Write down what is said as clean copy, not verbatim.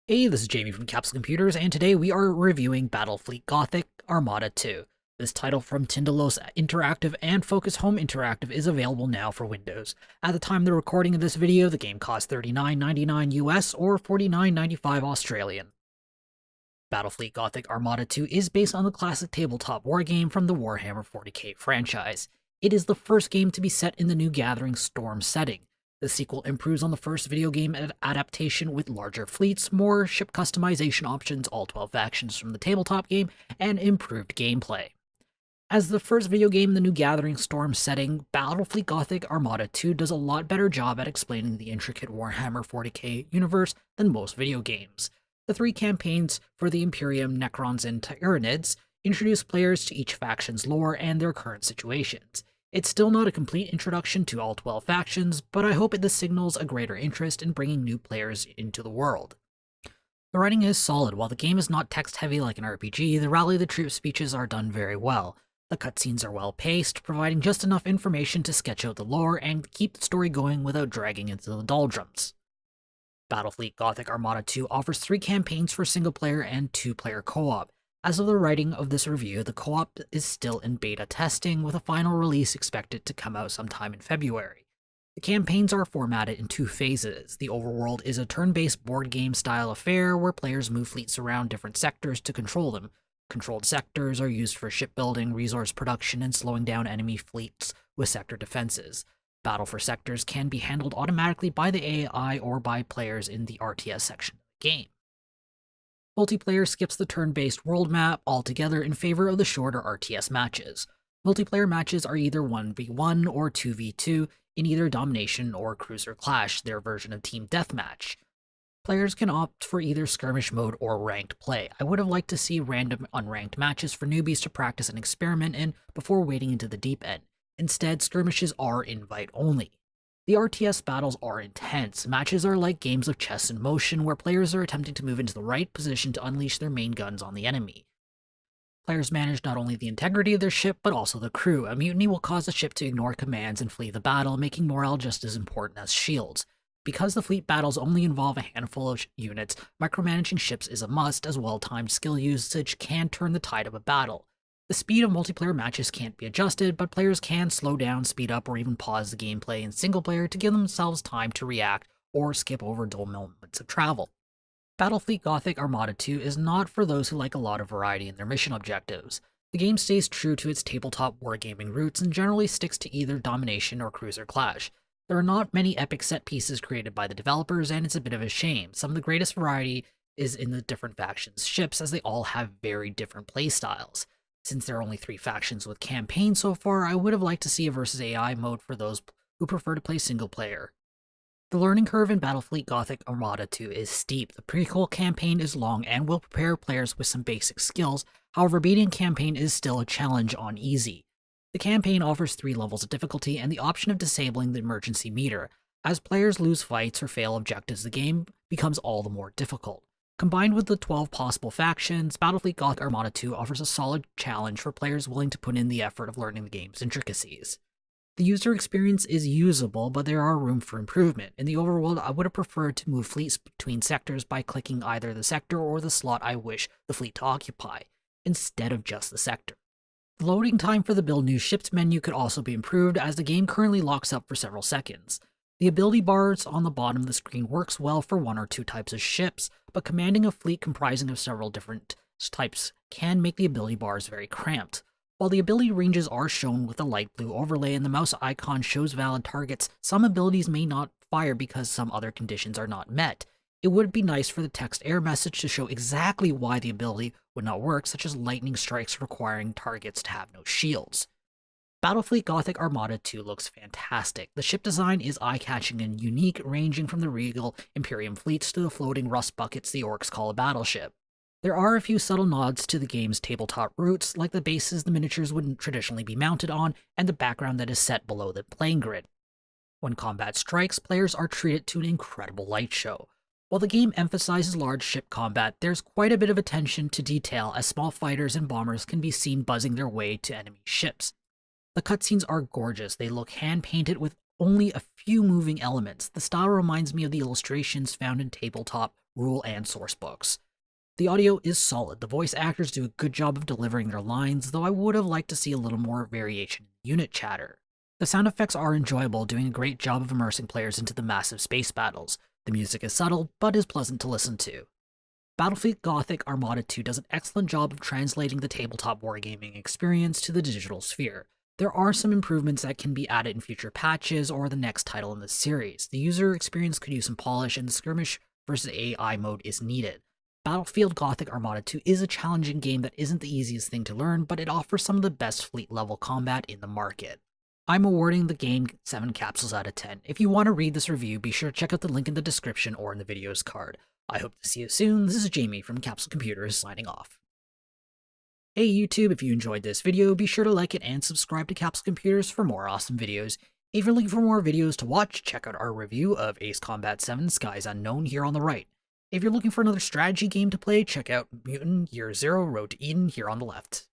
Hey, this is Jamie from Capsule Computers, and today we are reviewing Battlefleet Gothic Armada 2. This title from Tindalos Interactive and Focus Home Interactive is available now for Windows. At the time of the recording of this video, the game cost $39.99 US or $49.95 Australian. Battlefleet Gothic Armada 2 is based on the classic tabletop wargame from the Warhammer 40k franchise. It is the first game to be set in the new Gathering Storm setting. The sequel improves on the first video game adaptation with larger fleets, more ship customization options, all 12 factions from the tabletop game, and improved gameplay. As the first video game in the new Gathering Storm setting, Battlefleet Gothic Armada 2 does a lot better job at explaining the intricate Warhammer 40k universe than most video games. The 3 campaigns for the Imperium, Necrons, and Tyranids introduce players to each faction's lore and their current situations. It's still not a complete introduction to all 12 factions, but I hope this signals a greater interest in bringing new players into the world. The writing is solid. While the game is not text-heavy like an RPG, the Rally the Troops speeches are done very well. The cutscenes are well-paced, providing just enough information to sketch out the lore and keep the story going without dragging into the doldrums. Battlefleet Gothic Armada 2 offers 3 campaigns for single-player and 2-player co-op. As of the writing of this review, the co-op is still in beta testing, with a final release expected to come out sometime in February. The campaigns are formatted in 2 phases. The overworld is a turn-based board game style affair where players move fleets around different sectors to control them. Controlled sectors are used for shipbuilding, resource production, and slowing down enemy fleets with sector defenses. Battle for sectors can be handled automatically by the AI or by players in the RTS section of the game. Multiplayer skips the turn-based world map altogether in favor of the shorter RTS matches. Multiplayer matches are either 1v1 or 2v2 in either Domination or Cruiser Clash, their version of Team Deathmatch. Players can opt for either skirmish mode or ranked play. I would have liked to see random unranked matches for newbies to practice and experiment in before wading into the deep end. Instead, skirmishes are invite only. The RTS battles are intense. Matches are like games of chess in motion, where players are attempting to move into the right position to unleash their main guns on the enemy. Players manage not only the integrity of their ship, but also the crew. A mutiny will cause the ship to ignore commands and flee the battle, making morale just as important as shields. Because the fleet battles only involve a handful of units, micromanaging ships is a must, as well-timed skill usage can turn the tide of a battle. The speed of multiplayer matches can't be adjusted, but players can slow down, speed up, or even pause the gameplay in single-player to give themselves time to react or skip over dull moments of travel. Battlefleet Gothic Armada 2 is not for those who like a lot of variety in their mission objectives. The game stays true to its tabletop wargaming roots and generally sticks to either Domination or Cruiser Clash. There are not many epic set pieces created by the developers, and it's a bit of a shame. Some of the greatest variety is in the different factions' ships, as they all have very different playstyles. Since there are only 3 factions with campaigns so far, I would have liked to see a versus AI mode for those who prefer to play single player. The learning curve in Battlefleet Gothic Armada 2 is steep. The prequel campaign is long and will prepare players with some basic skills, however beating campaign is still a challenge on easy. The campaign offers 3 levels of difficulty and the option of disabling the emergency meter. As players lose fights or fail objectives, the game becomes all the more difficult. Combined with the 12 possible factions, Battlefleet Gothic Armada 2 offers a solid challenge for players willing to put in the effort of learning the game's intricacies. The user experience is usable, but there are room for improvement. In the overworld, I would have preferred to move fleets between sectors by clicking either the sector or the slot I wish the fleet to occupy, instead of just the sector. The loading time for the Build New Ships menu could also be improved, as the game currently locks up for several seconds. The ability bars on the bottom of the screen works well for 1 or 2 types of ships, but commanding a fleet comprising of several different types can make the ability bars very cramped. While the ability ranges are shown with a light blue overlay and the mouse icon shows valid targets, some abilities may not fire because some other conditions are not met. It would be nice for the text error message to show exactly why the ability would not work, such as lightning strikes requiring targets to have no shields. Battlefleet Gothic Armada 2 looks fantastic. The ship design is eye-catching and unique, ranging from the regal Imperium fleets to the floating rust buckets the orcs call a battleship. There are a few subtle nods to the game's tabletop roots, like the bases the miniatures would traditionally be mounted on, and the background that is set below the playing grid. When combat strikes, players are treated to an incredible light show. While the game emphasizes large ship combat, there's quite a bit of attention to detail, as small fighters and bombers can be seen buzzing their way to enemy ships. The cutscenes are gorgeous. They look hand-painted with only a few moving elements. The style reminds me of the illustrations found in tabletop rule, and source books. The audio is solid. The voice actors do a good job of delivering their lines, though I would have liked to see a little more variation in unit chatter. The sound effects are enjoyable, doing a great job of immersing players into the massive space battles. The music is subtle, but is pleasant to listen to. Battlefleet Gothic Armada 2 does an excellent job of translating the tabletop wargaming experience to the digital sphere. There are some improvements that can be added in future patches or the next title in the series. The user experience could use some polish, and the skirmish versus AI mode is needed. Battlefield Gothic Armada 2 is a challenging game that isn't the easiest thing to learn, but it offers some of the best fleet-level combat in the market. I'm awarding the game 7 capsules out of 10. If you want to read this review, be sure to check out the link in the description or in the video's card. I hope to see you soon. This is Jamie from Capsule Computers signing off. Hey YouTube, if you enjoyed this video, be sure to like it and subscribe to Capsule Computers for more awesome videos. If you're looking for more videos to watch, check out our review of Ace Combat 7 Skies Unknown here on the right. If you're looking for another strategy game to play, check out Mutant Year Zero Road to Eden here on the left.